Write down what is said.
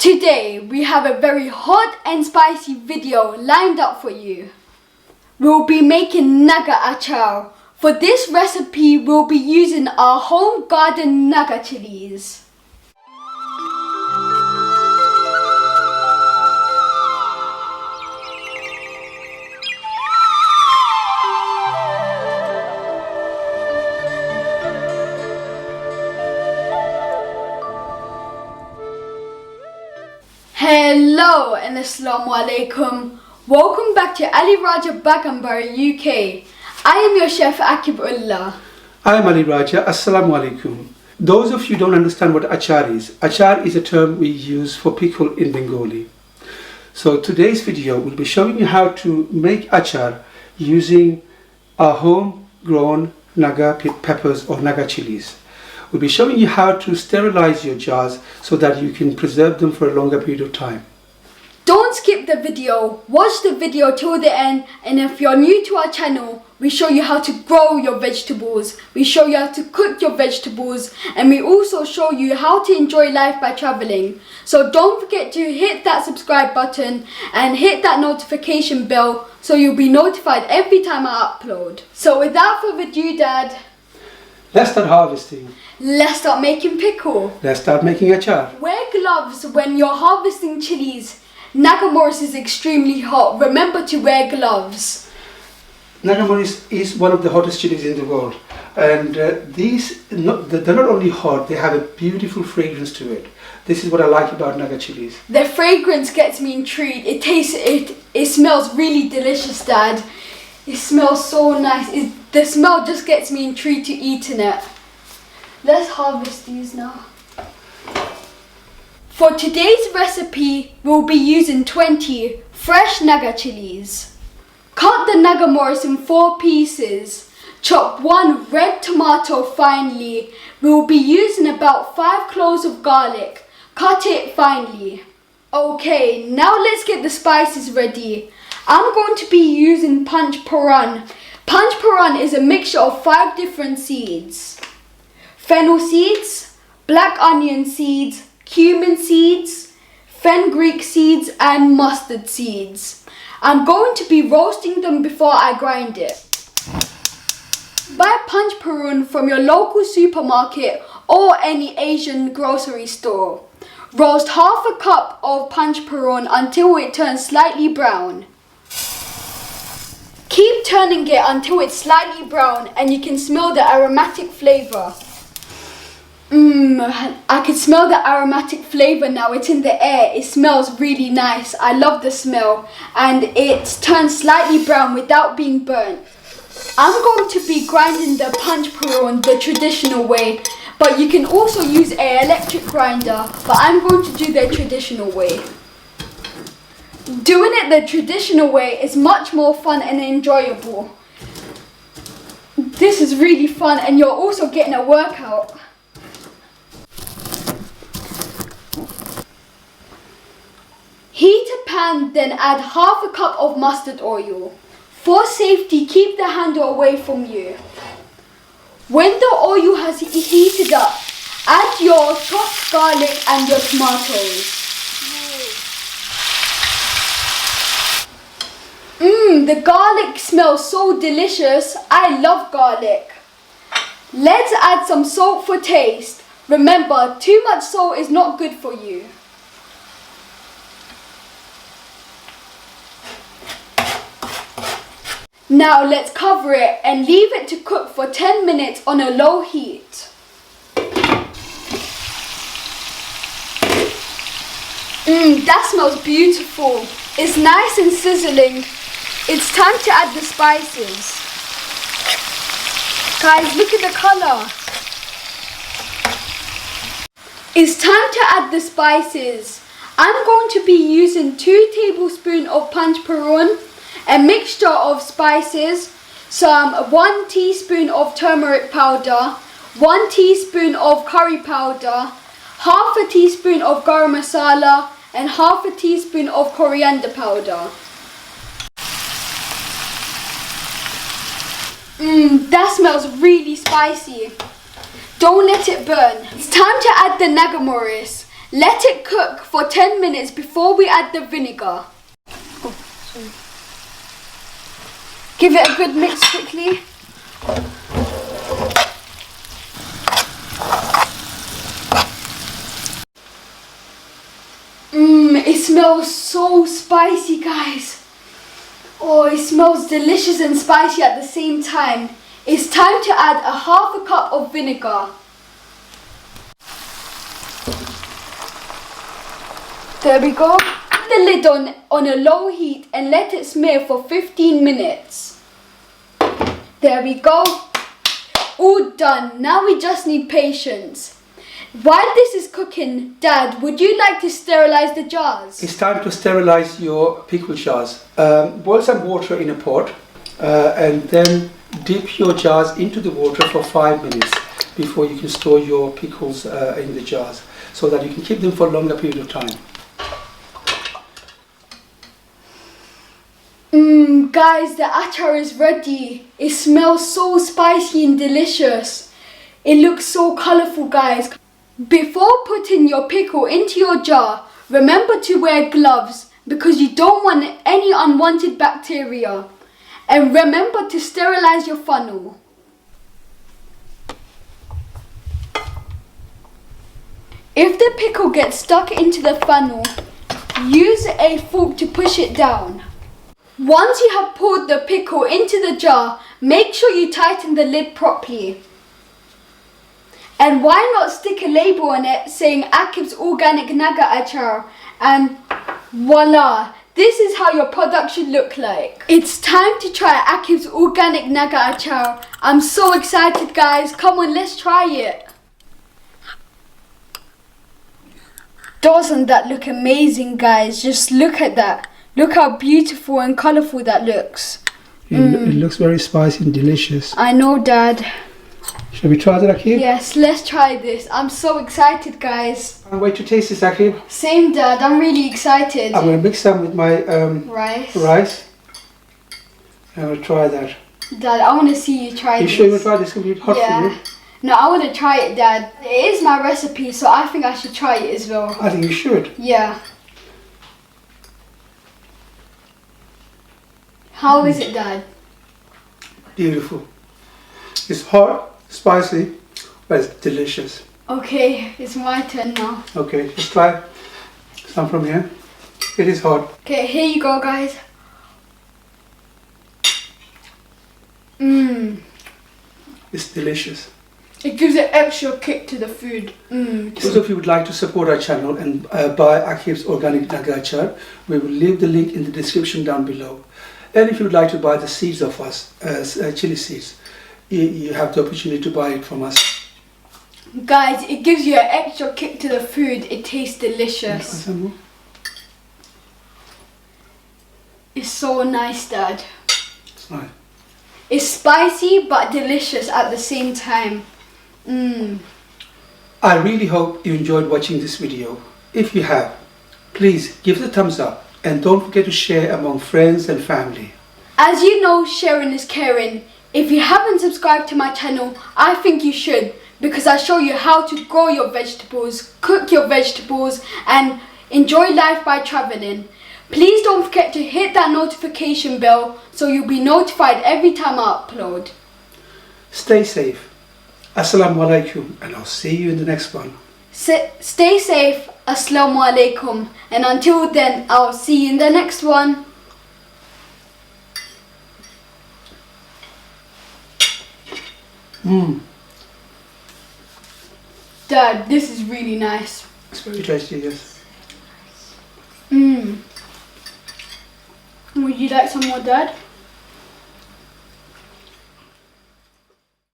Today we have a very hot and spicy video lined up for you. We'll be making Naga Achar. For this recipe we'll be using our home garden Naga chilies. Hello and Assalamu alaikum. Welcome back to alirajabaganbariuk UK. I am your chef Aqib. I am Aliraja. Assalamu alaikum. Those of you who don't understand what achar is a term we use for pickle in Bengali. So today's video will be showing you how to make achar using our home-grown Naga peppers or Naga chilies. We'll be showing you how to sterilize your jars so that you can preserve them for a longer period of time. Don't skip the video, watch the video till the end, and if you're new to our channel, we show you how to grow your vegetables, we show you how to cook your vegetables, and we also show you how to enjoy life by traveling. So don't forget to hit that subscribe button and hit that notification bell so you'll be notified every time I upload. So without further ado, Dad, let's start harvesting. Let's start making pickle. Let's start making achar. Wear gloves when you're harvesting chilies. Naga Morich is extremely hot. Remember to wear gloves. Naga Morich is one of the hottest chilies in the world, and they're not only hot, they have a beautiful fragrance to it. This is what I like about Naga chilies. The fragrance gets me intrigued. It smells really delicious, Dad. It smells so nice. The smell just gets me intrigued to eating it. Let's harvest these now. For today's recipe, we'll be using 20 fresh Naga chilies. Cut the Naga Morich in 4 pieces. Chop 1 red tomato finely. We'll be using about 5 cloves of garlic. Cut it finely. Okay, now let's get the spices ready. I'm going to be using punch pooran. Punch pooran is a mixture of 5 different seeds. Fennel seeds, black onion seeds, cumin seeds, fenugreek seeds and mustard seeds. I'm going to be roasting them before I grind it. Buy punch pooran from your local supermarket or any Asian grocery store. Roast half a cup of punch pooran until it turns slightly brown. Keep turning it until it's slightly brown and you can smell the aromatic flavour. I can smell the aromatic flavour now. It's in the air. It smells really nice. I love the smell. And it's turned slightly brown without being burnt. I'm going to be grinding the punch pooran the traditional way. But you can also use an electric grinder. But I'm going to do the traditional way. Doing it the traditional way is much more fun and enjoyable. This is really fun and you're also getting a workout. Heat a pan, then add half a cup of mustard oil. For safety, keep the handle away from you. When the oil has heated up, add your chopped garlic and your tomatoes. The garlic smells so delicious. I love garlic. Let's add some salt for taste. Remember, too much salt is not good for you. Now let's cover it and leave it to cook for 10 minutes on a low heat. That smells beautiful. It's nice and sizzling. It's time to add the spices. Guys, look at the colour. It's time to add the spices. I'm going to be using 2 tablespoons of punch pooran, a mixture of spices, 1 teaspoon of turmeric powder, 1 teaspoon of curry powder, half a teaspoon of garam masala and half a teaspoon of coriander powder. That smells really spicy. Don't let it burn. It's time to add the Naga Morich. Let it cook for 10 minutes before we add the vinegar. Give it a good mix quickly. It smells so spicy, guys. Oh, it smells delicious and spicy at the same time. It's time to add a half a cup of vinegar. There we go. Put the lid on a low heat and let it simmer for 15 minutes. There we go. All done. Now we just need patience. While this is cooking, Dad, would you like to sterilize the jars? It's time to sterilize your pickle jars. Boil some water in a pot and then dip your jars into the water for 5 minutes before you can store your pickles in the jars, so that you can keep them for a longer period of time. Guys, the achar is ready. It smells so spicy and delicious. It looks so colourful, guys. Before putting your pickle into your jar, remember to wear gloves because you don't want any unwanted bacteria. And remember to sterilize your funnel. If the pickle gets stuck into the funnel, use a fork to push it down. Once you have poured the pickle into the jar, make sure you tighten the lid properly. And why not stick a label on it saying Aqib's Organic Naga Achar, and voila, this is how your product should look like. It's time to try Aqib's Organic Naga Achar. I'm so excited, guys. Come on, let's try it. Doesn't that look amazing, guys? Just look at that. Look how beautiful and colourful that looks. It looks very spicy and delicious. I know, Dad. Shall we try that, Aqib? Yes, let's try this. I'm so excited, guys. Can't wait to taste this, Aqib. Same, Dad. I'm really excited. I'm going to mix some with my rice. I'm going to try that. Dad, I want to see you try this. You sure you want to try this? It's going to be hot for you. No, I want to try it, Dad. It is my recipe, so I think I should try it as well. I think you should. Yeah. How is it, Dad? Beautiful. It's hot, spicy, but it's delicious. Okay, it's my turn now. Okay, let's try some from here. It is hot. Okay, here you go, guys. It's delicious. It gives an extra kick to the food. Those of you who would like to support our channel and buy Aqib's Organic Naga Achar, we will leave the link in the description down below. And if you would like to buy the seeds of us, chili seeds, you have the opportunity to buy it from us. Guys, it gives you an extra kick to the food. It tastes delicious. It's so nice, Dad. It's nice. It's spicy but delicious at the same time. I really hope you enjoyed watching this video. If you have, please give it a thumbs up and don't forget to share among friends and family. As you know, sharing is caring. If you haven't subscribed to my channel, I think you should, because I show you how to grow your vegetables, cook your vegetables and enjoy life by traveling. Please don't forget to hit that notification bell so you'll be notified every time I upload. Stay safe. Assalamu alaikum, and I'll see you in the next one. Stay safe. Assalamu alaikum. And until then, I'll see you in the next one. Dad, this is really nice. It's very tasty, yes. Would you like some more, Dad?